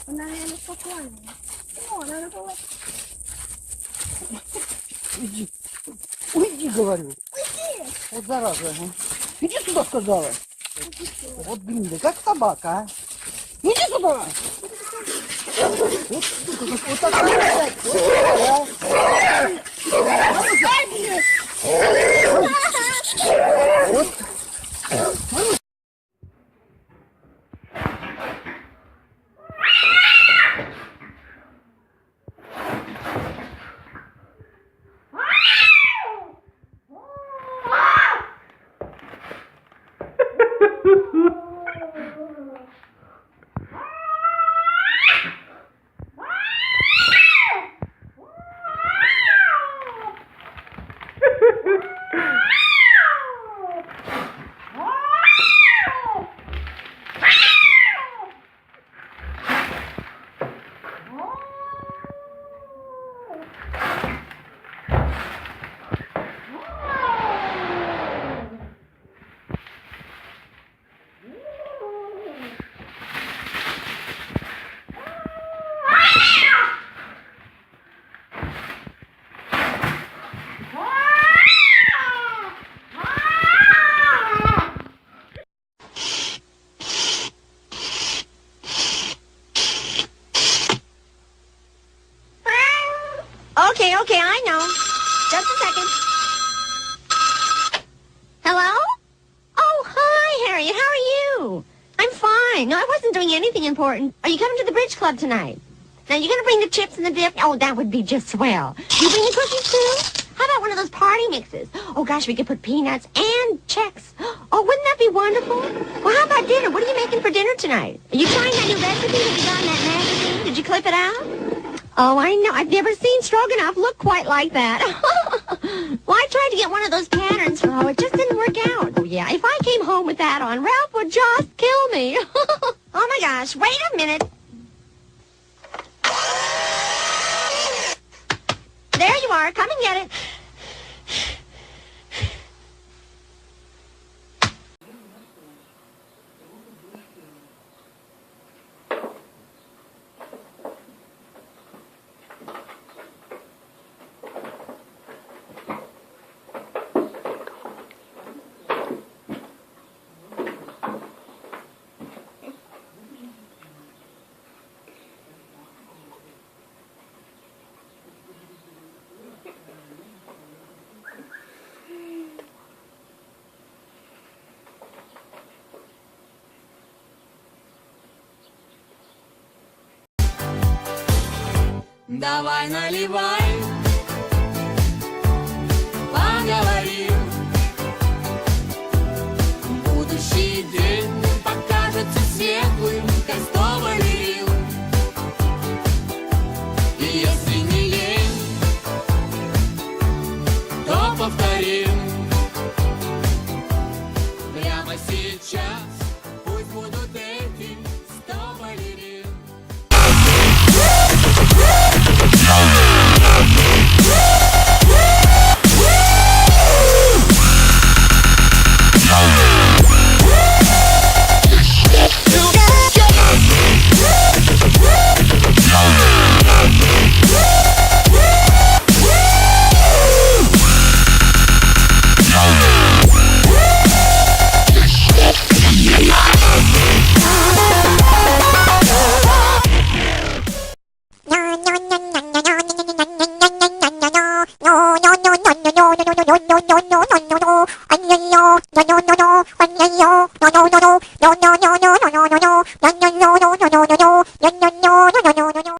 Она, наверное, спокойная. О, надо было... Уйди. Уйди, говорю. Уйди! Вот зараза. Иди сюда, сказала. Вот гнида, как собака, а. Иди сюда. Вот так опять. Вот. Okay, I know. Just a second. Hello? Oh, hi, Harriet. How are you? I'm fine. No, I wasn't doing anything important. Are you coming to the bridge club tonight? Now, you going to bring the chips and the dip? Oh, that would be just swell. You bring the cookies, too? How about one of those party mixes? Oh, gosh, we could put peanuts and Chex. Oh, wouldn't that be wonderful? Well, how about dinner? What are you making for dinner tonight? Are you trying that new recipe that you got in that magazine? Did you clip it out? Oh, I know. I've never seen stroganoff look quite like that. Well, I tried to get one of those patterns. Oh, it just didn't work out. Oh, yeah. If I came home with that on, Ralph would just kill me. Oh, my gosh. Wait a minute. There you are. Come and get it. Давай наливай, поговорим. Будущий день покажется светлым, как сто балерин. И если не лень, то повторим. Прямо сейчас пусть будут эти 100 балерин. No.